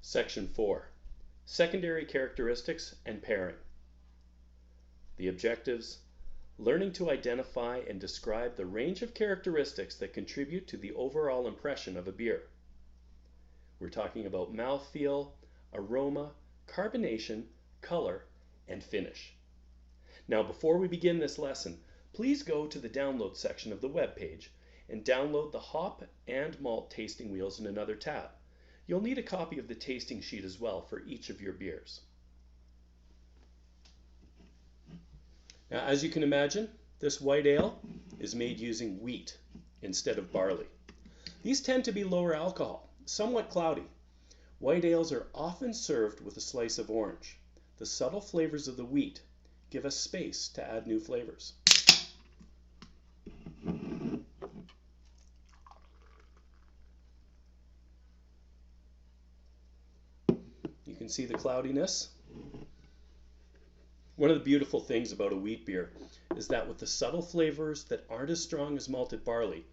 Section 4. Secondary characteristics and pairing. The objectives: learning to identify and describe the range of characteristics that contribute to the overall impression of a beer. We're talking about mouthfeel, aroma, carbonation, color, and finish. Now, before we begin this lesson, please go to the download section of the web page and download the hop and malt tasting wheels in another tab. You'll need a copy of the tasting sheet as well for each of your beers. Now, as you can imagine, this white ale is made using wheat instead of barley. These tend to be lower alcohol, somewhat cloudy. White ales are often served with a slice of orange. The subtle flavors of the wheat give us space to add new flavors. You can see the cloudiness. One of the beautiful things about a wheat beer is that with the subtle flavors that aren't as strong as malted barley,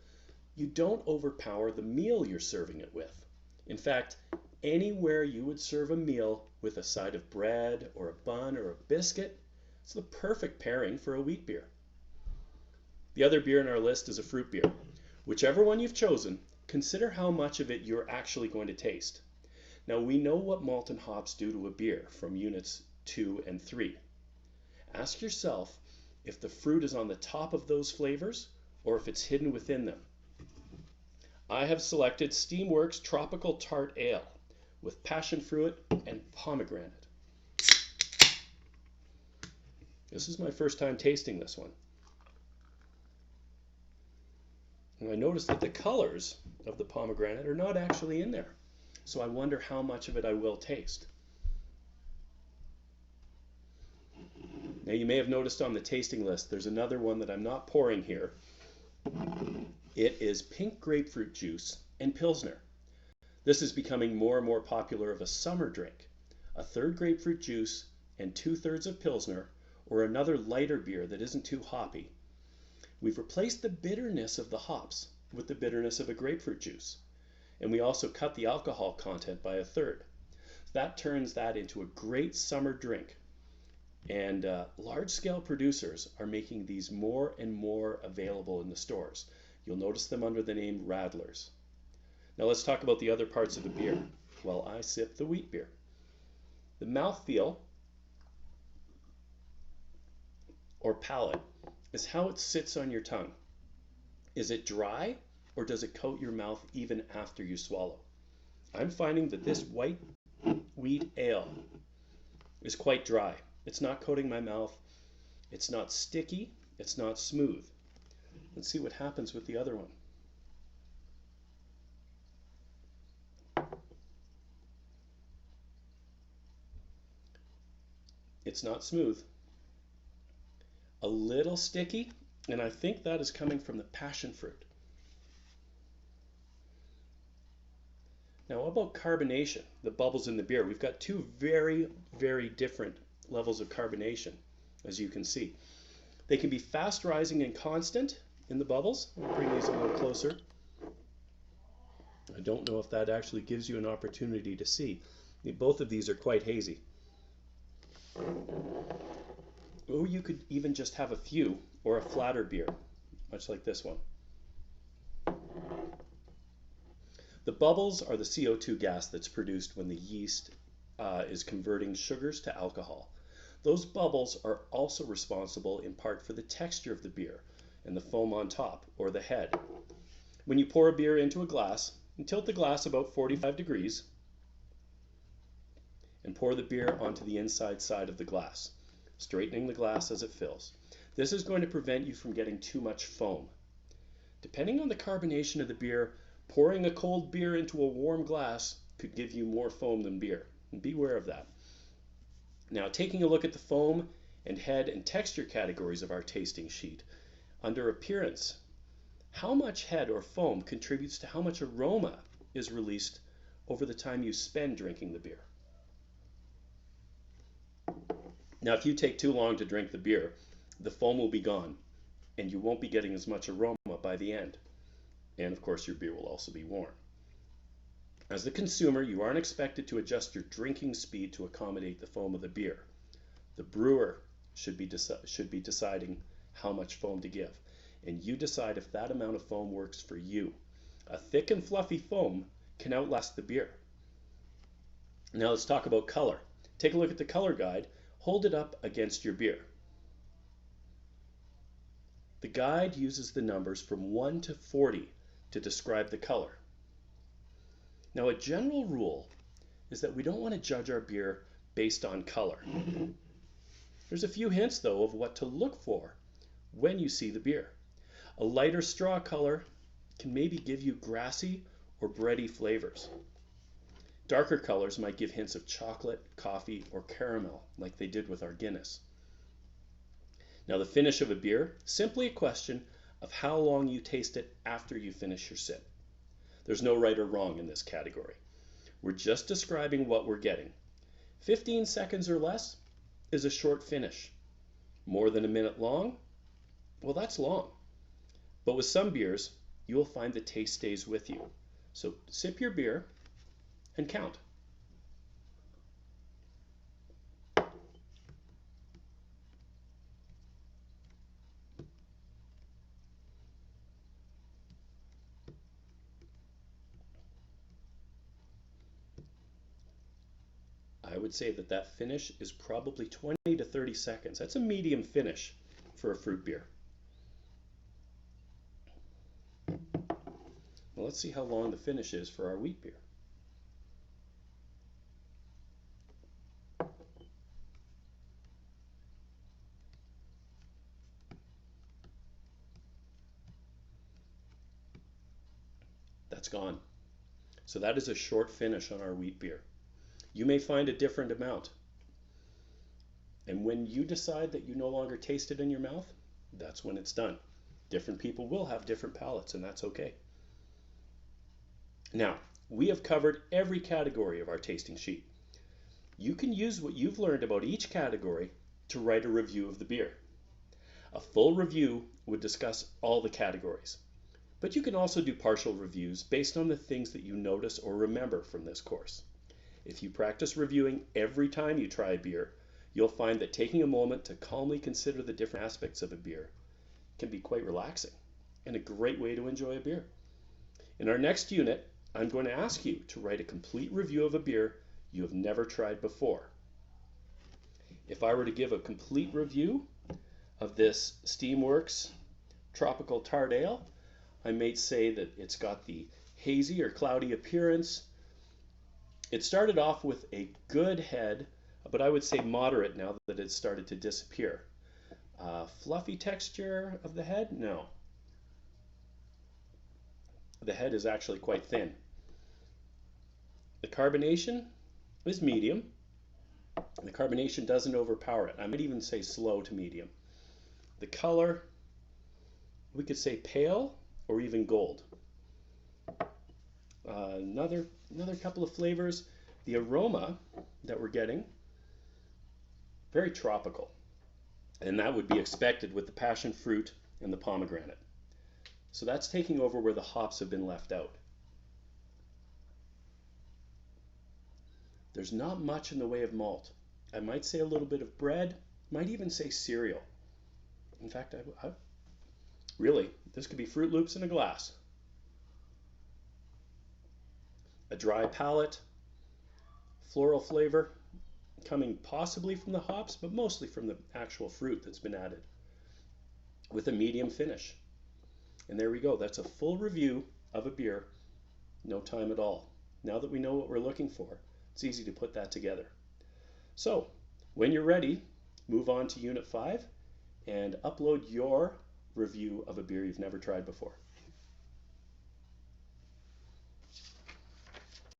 you don't overpower the meal you're serving it with. In fact, anywhere you would serve a meal with a side of bread or a bun or a biscuit, it's the perfect pairing for a wheat beer. The other beer in our list is a fruit beer. Whichever one you've chosen, consider how much of it you're actually going to taste. Now, we know what malt and hops do to a beer from units 2 and 3. Ask yourself if the fruit is on the top of those flavors or if it's hidden within them. I have selected Steamworks Tropical Tart Ale with passion fruit and pomegranate. This is my first time tasting this one. And I noticed that the colors of the pomegranate are not actually in there. So I wonder how much of it I will taste. Now, you may have noticed on the tasting list, there's another one that I'm not pouring here. It is pink grapefruit juice and Pilsner. This is becoming more and more popular of a summer drink. A third grapefruit juice and 2/3 of Pilsner, or another lighter beer that isn't too hoppy. We've replaced the bitterness of the hops with the bitterness of a grapefruit juice. And we also cut the alcohol content by 1/3. That turns that into a great summer drink. And large-scale producers are making these more and more available in the stores. You'll notice them under the name Radlers. Now let's talk about the other parts of the beer while I sip the wheat beer. The mouthfeel, or palate, is how it sits on your tongue. Is it dry, or does it coat your mouth even after you swallow? I'm finding that this white wheat ale is quite dry. It's not coating my mouth. It's not sticky. It's not smooth. Let's see what happens with the other one. It's not smooth. A little sticky, and I think that is coming from the passion fruit. Now, about carbonation, the bubbles in the beer? We've got two very, very different levels of carbonation, as you can see. They can be fast rising and constant in the bubbles. I'll bring these a little closer. I don't know if that actually gives you an opportunity to see. Both of these are quite hazy. Or you could even just have a few, or a flatter beer, much like this one. The bubbles are the CO2 gas that's produced when the yeast is converting sugars to alcohol. Those bubbles are also responsible in part for the texture of the beer and the foam on top, or the head. When you pour a beer into a glass, and tilt the glass about 45 degrees and pour the beer onto the inside side of the glass, straightening the glass as it fills. This is going to prevent you from getting too much foam. Depending on the carbonation of the beer, pouring a cold beer into a warm glass could give you more foam than beer. And beware of that. Now, taking a look at the foam and head and texture categories of our tasting sheet, under appearance, how much head or foam contributes to how much aroma is released over the time you spend drinking the beer. Now, if you take too long to drink the beer, the foam will be gone, and you won't be getting as much aroma by the end. And of course, your beer will also be warm. As the consumer, you aren't expected to adjust your drinking speed to accommodate the foam of the beer. The brewer should be deciding how much foam to give, and you decide if that amount of foam works for you. A thick and fluffy foam can outlast the beer. Now let's talk about color. Take a look at the color guide. Hold it up against your beer. The guide uses the numbers from 1 to 40 to describe the color. Now, a general rule is that we don't want to judge our beer based on color. There's a few hints, though, of what to look for when you see the beer. A lighter straw color can maybe give you grassy or bready flavors. Darker colors might give hints of chocolate, coffee, or caramel, like they did with our Guinness. Now, the finish of a beer, simply a question of how long you taste it after you finish your sip. There's no right or wrong in this category. We're just describing what we're getting. 15 seconds or less is a short finish. More than a minute long? Well, that's long. But with some beers, you will find the taste stays with you. So sip your beer and count. I would say that finish is probably 20 to 30 seconds. That's a medium finish for a fruit beer. Well, let's see how long the finish is for our wheat beer. That's gone. So that is a short finish on our wheat beer. You may find a different amount. And when you decide that you no longer taste it in your mouth, that's when it's done. Different people will have different palates, and that's okay. Now, we have covered every category of our tasting sheet. You can use what you've learned about each category to write a review of the beer. A full review would discuss all the categories, but you can also do partial reviews based on the things that you notice or remember from this course. If you practice reviewing every time you try a beer, you'll find that taking a moment to calmly consider the different aspects of a beer can be quite relaxing and a great way to enjoy a beer. In our next unit, I'm going to ask you to write a complete review of a beer you have never tried before. If I were to give a complete review of this Steamworks Tropical Tart Ale, I might say that it's got the hazy or cloudy appearance. It started off with a good head, but I would say moderate now that it's started to disappear. Fluffy texture of the head? No. The head is actually quite thin. The carbonation is medium. The carbonation doesn't overpower it. I might even say slow to medium. The color, we could say pale or even gold. Another couple of flavors. The aroma that we're getting, very tropical. And that would be expected with the passion fruit and the pomegranate. So that's taking over where the hops have been left out. There's not much in the way of malt. I might say a little bit of bread, might even say cereal. In fact, really, this could be Fruit Loops in a glass. A dry palate, floral flavor, coming possibly from the hops, but mostly from the actual fruit that's been added, with a medium finish. And there we go. That's a full review of a beer, no time at all. Now that we know what we're looking for, it's easy to put that together. So, when you're ready, move on to Unit 5 and upload your review of a beer you've never tried before.